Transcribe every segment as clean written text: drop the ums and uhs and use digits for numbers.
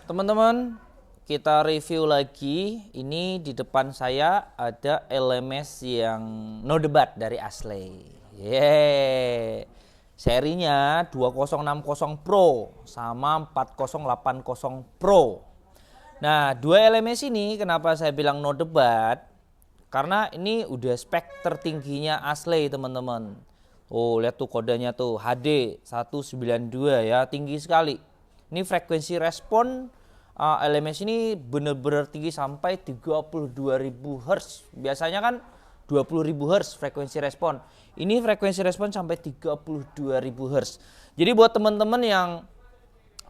Teman-teman, kita review lagi. Ini di depan saya ada LMS yang no debat dari Asley. Yeay. Serinya 2060 Pro sama 4080 Pro. Nah, dua LMS ini kenapa saya bilang no debat? Karena ini udah spek tertingginya Asley, teman-teman. Oh, lihat tuh kodenya tuh HD 192 ya, tinggi sekali. Ini frekuensi respon LMS ini benar-benar tinggi sampai 32.000 Hz. Biasanya kan 20.000 Hz frekuensi respon. Ini frekuensi respon sampai 32.000 Hz. Jadi buat teman-teman yang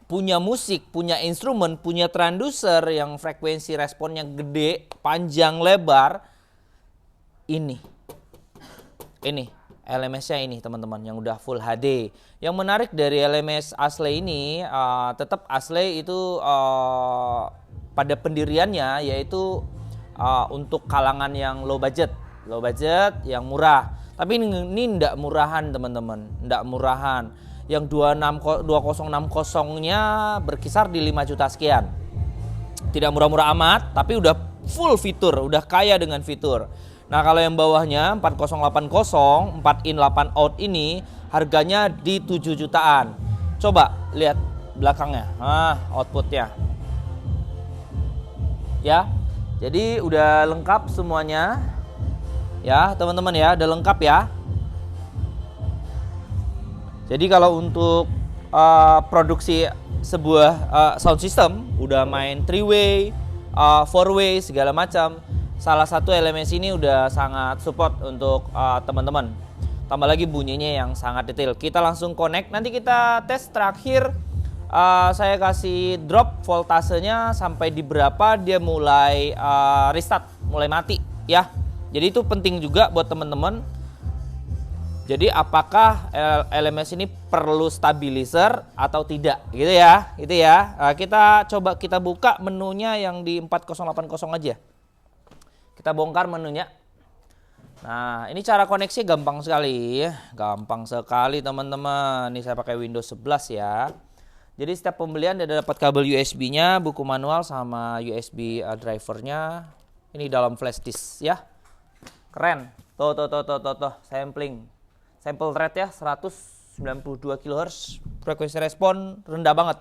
punya musik, punya instrumen, punya transducer yang frekuensi responnya gede, panjang, lebar, ini LMS-nya ini teman-teman yang udah full HD. Yang menarik dari LMS Asley ini tetap Asley itu pada pendiriannya yaitu untuk kalangan yang low budget yang murah. Tapi ini enggak murahan teman-teman, enggak murahan. Yang 2060-nya berkisar di 5 juta sekian. Tidak murah-murah amat, tapi udah full fitur, udah kaya dengan fitur. Nah, kalau yang bawahnya 4080 4 in 8 out ini harganya di 7 jutaan. Coba lihat belakangnya. Outputnya. Ya. Jadi udah lengkap semuanya. Ya, teman-teman ya, udah lengkap ya. Jadi kalau untuk produksi sebuah sound system udah main 3-way, 4-way segala macam. Salah satu LMS ini udah sangat support untuk teman-teman. Tambah lagi bunyinya yang sangat detail. Kita langsung connect. Nanti kita tes terakhir. Saya kasih drop voltasenya sampai di berapa dia mulai restart, mulai mati ya. Jadi itu penting juga buat teman-teman. Jadi apakah LMS ini perlu stabilizer atau tidak gitu ya. Gitu ya. Kita coba kita buka menunya yang di 4080 aja. Kita bongkar menunya. Nah, ini cara koneksi gampang sekali. Gampang sekali teman-teman. Ini saya pakai Windows 11 ya. Jadi setiap pembelian dia dapat kabel USB-nya, buku manual sama USB drivernya. Ini dalam flash disk ya. Keren. Tuh. Sampling. Sample rate ya 192 kHz. Frekuensi respon rendah banget.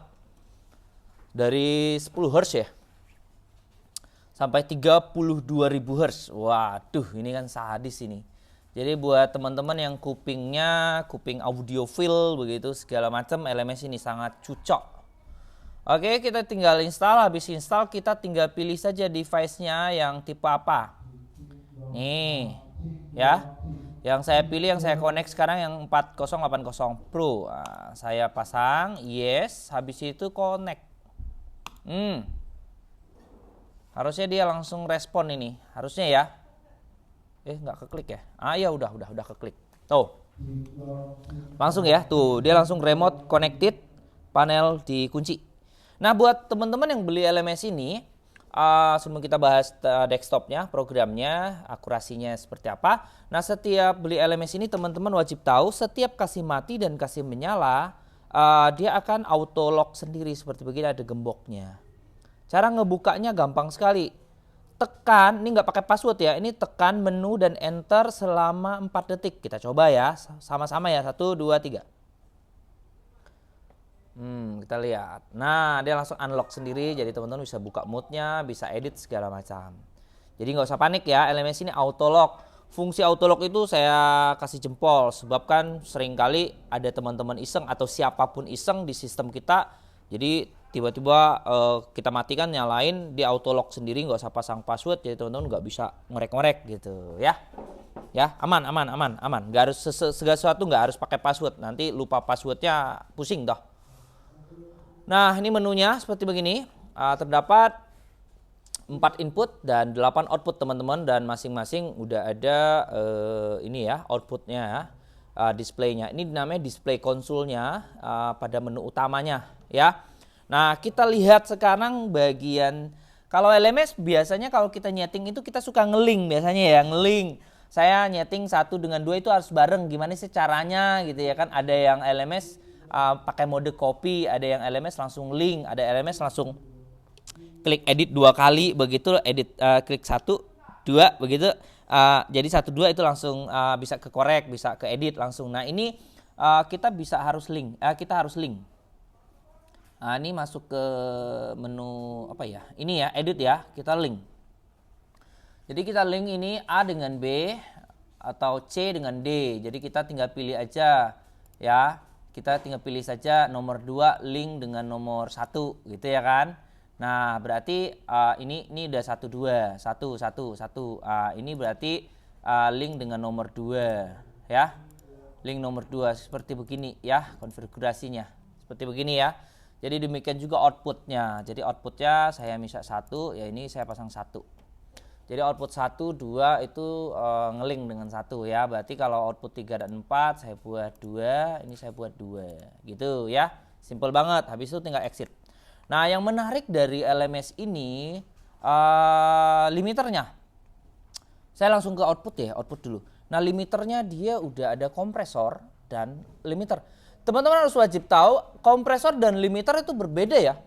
Dari 10 Hz ya. Sampai 32.000 Hz. Waduh, ini kan sadis ini. Jadi buat teman-teman yang kupingnya kuping audiophile begitu segala macam, LMS ini sangat cocok. Oke, kita tinggal install. Habis install kita tinggal pilih saja device-nya yang tipe apa. Nih, ya. Yang saya pilih, yang saya connect sekarang yang 4080 Pro. Nah, saya pasang, yes. Habis itu connect. Harusnya dia langsung respon ini. Harusnya ya. Nggak keklik ya. Ya udah keklik. Tuh. Langsung ya. Tuh, dia langsung remote connected, panel dikunci. Nah, buat teman-teman yang beli LMS ini, sebelum kita bahas desktopnya, programnya, akurasinya seperti apa. Nah, setiap beli LMS ini teman-teman wajib tahu setiap kasih mati dan kasih menyala, dia akan auto lock sendiri seperti begini, ada gemboknya. Cara ngebukanya gampang sekali. Tekan, ini nggak pakai password ya, ini tekan menu dan enter selama 4 detik. Kita coba ya, sama-sama ya, 1, 2, 3. Kita lihat. Nah, dia langsung unlock sendiri, jadi teman-teman bisa buka mode-nya, bisa edit segala macam. Jadi nggak usah panik ya, LMS ini auto lock. Fungsi auto lock itu saya kasih jempol, sebab kan seringkali ada teman-teman iseng atau siapapun iseng di sistem kita. Jadi tiba-tiba kita matikan, nyalain, dia auto lock sendiri, nggak usah pasang password, jadi teman-teman nggak bisa ngorek-ngorek gitu ya. Ya, aman. Nggak harus segala sesuatu nggak harus pakai password, nanti lupa passwordnya pusing toh. Nah, ini menunya seperti begini. Terdapat 4 input dan 8 output teman-teman, dan masing-masing udah ada ini ya outputnya ya, displaynya. Ini namanya display konsolnya pada menu utamanya ya. Nah, kita lihat sekarang bagian, kalau LMS biasanya kalau kita nyeting itu kita suka ngeling biasanya ya, ngeling. Saya nyeting 1 dengan 2 itu harus bareng, gimana sih caranya gitu ya kan. Ada yang LMS pakai mode copy, ada yang LMS langsung link, ada LMS langsung klik edit 2 kali, begitu edit klik 1, 2 begitu. Jadi 1 2 itu langsung bisa ke korek, bisa ke edit langsung. Nah, ini kita harus link. Ini masuk ke menu apa ya? Ini ya, edit ya. Kita link. Jadi kita link ini A dengan B atau C dengan D. Jadi kita tinggal pilih aja ya. Kita tinggal pilih saja nomor 2 link dengan nomor 1 gitu ya kan. Nah, berarti ini udah 1 2, 1 1 1. Ini berarti link dengan nomor 2 ya. Link nomor 2 seperti begini ya konfigurasinya. Seperti begini ya. Jadi demikian juga outputnya. Jadi outputnya saya misal 1, ya ini saya pasang 1. Jadi output 1, 2 itu ngelink dengan 1 ya. Berarti kalau output 3 dan 4 saya buat 2, ini saya buat 2. Gitu ya. Simple banget. Habis itu tinggal exit. Nah, yang menarik dari LMS ini limiternya. Saya langsung ke output ya, output dulu. Nah, limiternya dia udah ada kompresor dan limiter. Teman-teman harus wajib tahu kompresor dan limiter itu berbeda ya.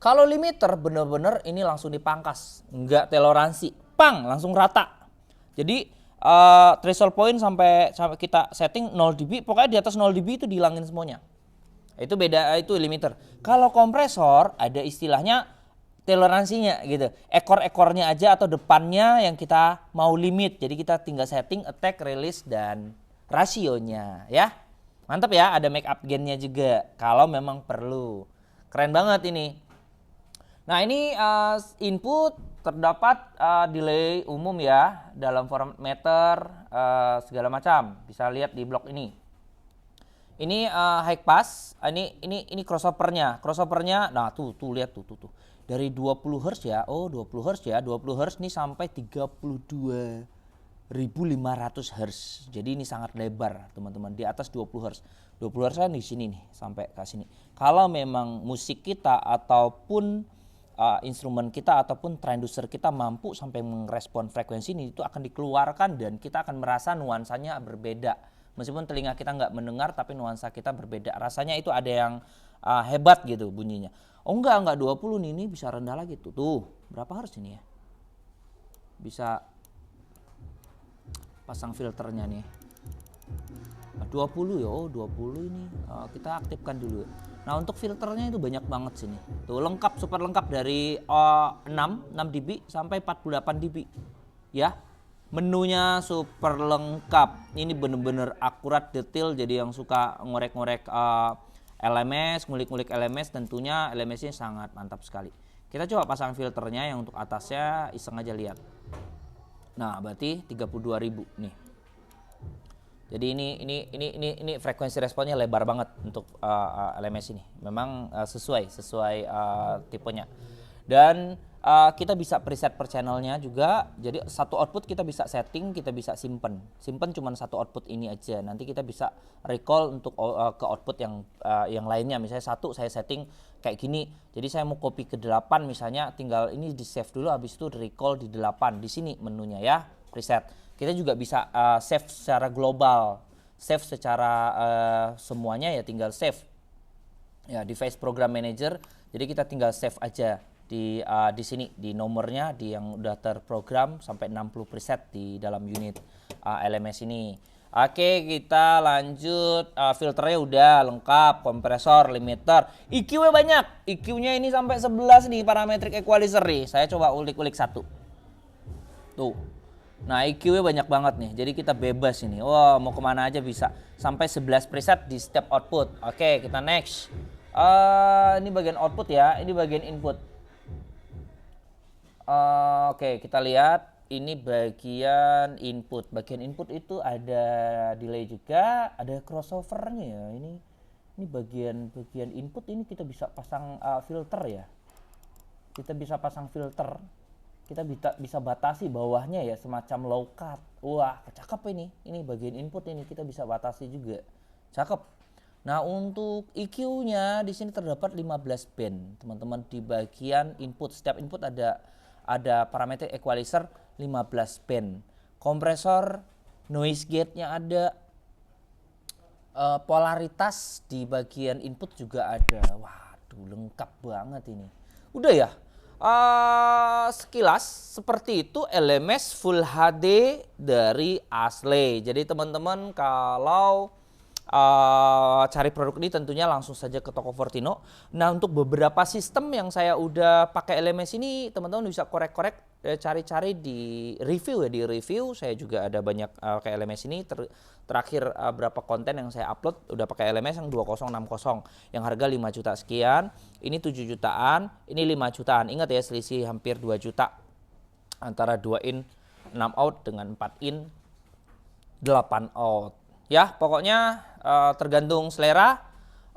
Kalau limiter benar-benar ini langsung dipangkas, enggak toleransi, langsung rata. Jadi threshold point sampai kita setting 0 dB, pokoknya di atas 0 dB itu dihilangin semuanya. Itu beda, itu limiter. Kalau kompresor ada istilahnya toleransinya gitu. Ekor-ekornya aja atau depannya yang kita mau limit. Jadi kita tinggal setting attack, release dan rasionya ya. Mantap ya, ada make up gainnya juga kalau memang perlu. Keren banget ini. Nah, ini input terdapat delay umum ya dalam format meter segala macam. Bisa lihat di blok ini. Ini high pass, ini crossovernya. Crossovernya, nah tuh lihat tuh. Dari 20 Hz ya. Oh, 20 Hz ya. 20 Hz ini sampai 32.500 Hz. Jadi ini sangat lebar, teman-teman. Di atas 20 Hz. 20 Hz kan di sini nih, sampai ke sini. Kalau memang musik kita ataupun instrumen kita ataupun transducer kita mampu sampai merespon frekuensi ini, itu akan dikeluarkan dan kita akan merasa nuansanya berbeda. Meskipun telinga kita nggak mendengar tapi nuansa kita berbeda. Rasanya itu ada yang hebat gitu bunyinya. Oh enggak 20 nih, ini bisa rendah lagi tuh. Tuh, berapa hertz ini ya? Bisa pasang filternya nih. 20 ya, oh 20 ini kita aktifkan dulu. Nah, untuk filternya itu banyak banget sini. Tuh lengkap, super lengkap dari 6 dB sampai 48 dB. Ya. Menunya super lengkap. Ini bener-bener akurat, detail. Jadi yang suka ngorek-ngorek LMS, ngulik-ngulik LMS, tentunya LMS-nya sangat mantap sekali. Kita coba pasang filternya yang untuk atasnya, iseng aja lihat. Nah, berarti 32.000 nih. Jadi ini frekuensi responnya lebar banget untuk LMS ini. Memang sesuai tipenya. Dan kita bisa preset per channelnya juga. Jadi satu output kita bisa setting, kita bisa simpen. Simpen cuma satu output ini aja. Nanti kita bisa recall untuk ke output yang lainnya. Misalnya satu saya setting kayak gini. Jadi saya mau copy ke 8 misalnya, tinggal ini di save dulu, habis itu di recall di 8. Di sini menunya ya, preset. Kita juga bisa save secara global, save secara semuanya ya, tinggal save ya device program manager. Jadi kita tinggal save aja di sini di nomornya, di yang udah terprogram sampai 60 preset di dalam unit LMS ini. Oke, kita lanjut. Filternya udah lengkap, kompresor, limiter, EQ-nya banyak. EQ-nya ini sampai 11 nih, parametric equalizer nih. Saya coba ulik-ulik satu. Tuh. Nah, EQ-nya banyak banget nih, jadi kita bebas ini. Wah, mau kemana aja bisa. Sampai 11 preset di setiap output. Oke, kita next. Ini bagian output ya, ini bagian input. Oke, kita lihat. Ini bagian input. Bagian input itu ada delay juga, ada crossovernya ya. Ini bagian input, ini kita bisa pasang filter ya. Kita bisa pasang filter. Kita bisa batasi bawahnya ya, semacam low cut. Wah, cakep ini. Ini bagian input ini kita bisa batasi juga. Cakep. Nah, untuk EQ-nya di sini terdapat 15 band. Teman-teman, di bagian input, setiap input ada parameter equalizer 15 band. Kompresor, noise gate-nya ada. Polaritas di bagian input juga ada. Waduh, lengkap banget ini. Udah ya. Sekilas seperti itu LMS Full HD dari Asle. Jadi teman-teman kalau cari produk ini tentunya langsung saja ke toko Fortino. Nah, untuk beberapa sistem yang saya udah pakai LMS ini, teman-teman bisa korek-korek, cari-cari di review ya. Di review saya juga ada banyak pakai LMS ini. Terakhir berapa konten yang saya upload udah pakai LMS yang 2060 yang harga 5 juta sekian. Ini 7 jutaan, ini 5 jutaan. Ingat ya, selisih hampir 2 juta antara 2 in 6 out dengan 4 in 8 out. Ya, pokoknya tergantung selera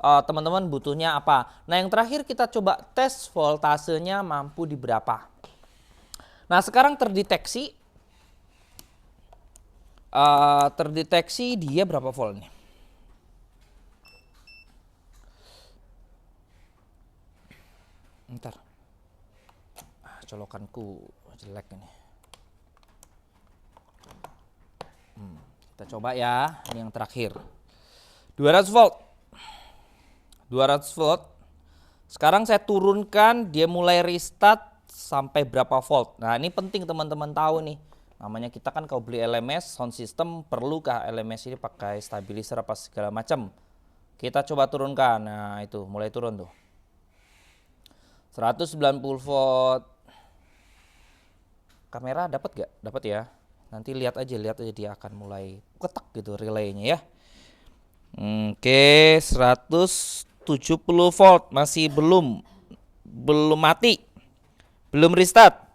teman-teman butuhnya apa. Nah, yang terakhir kita coba tes voltasenya mampu di berapa. Nah, sekarang terdeteksi dia berapa volt nih. Ntar. Colokanku jelek ini. Kita coba ya, ini yang terakhir. 200 volt. 200 volt. Sekarang saya turunkan, dia mulai restart sampai berapa volt. Nah, ini penting teman-teman tahu nih. Namanya kita kan kalau beli LMS sound system, perlukah LMS ini pakai stabilizer apa segala macam. Kita coba turunkan. Nah, itu mulai turun tuh. 190 volt. Kamera dapat gak? Dapat ya. Nanti lihat aja dia akan mulai ketak gitu relaynya ya. Oke, 170 volt masih belum mati. Belum restart.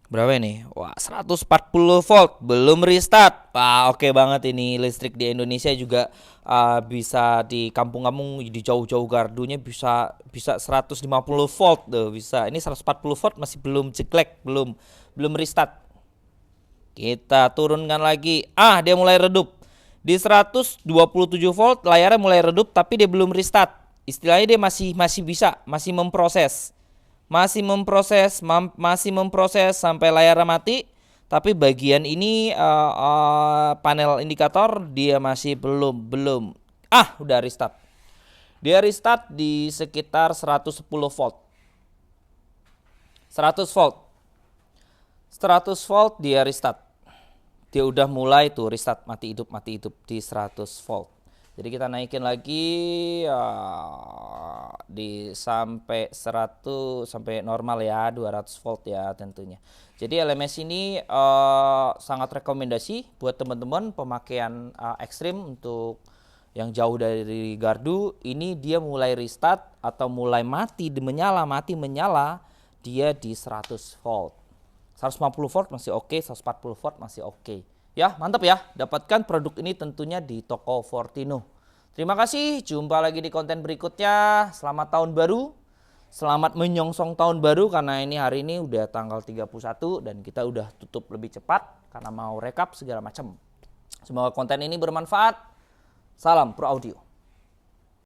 Berapa ini? Wah, 140 volt belum restart. Wah, oke banget ini listrik di Indonesia juga bisa di kampung-kampung di jauh-jauh gardunya bisa 150 volt tuh bisa. Ini 140 volt masih belum jeklek, belum restart. Kita turunkan lagi. Dia mulai redup. Di 127 volt layarnya mulai redup tapi dia belum restart. Istilahnya dia masih bisa, masih memproses. Masih memproses sampai layar mati, tapi bagian ini panel indikator dia masih belum. Udah restart. Dia restart di sekitar 110 volt. 100 volt. 100 volt dia restart. Dia udah mulai tuh restart mati hidup di 100 volt. Jadi kita naikin lagi di sampai 100 sampai normal ya 200 volt ya tentunya. Jadi LMS ini sangat rekomendasi buat teman-teman pemakaian ekstrim untuk yang jauh dari gardu. Ini dia mulai restart atau mulai mati menyala dia di 100 volt. 150 volt masih oke, 140 volt masih oke. Ya, mantap ya. Dapatkan produk ini tentunya di toko Fortino. Terima kasih, jumpa lagi di konten berikutnya. Selamat tahun baru. Selamat menyongsong tahun baru karena ini hari ini udah tanggal 31 dan kita udah tutup lebih cepat karena mau rekap segala macam. Semoga konten ini bermanfaat. Salam Pro Audio.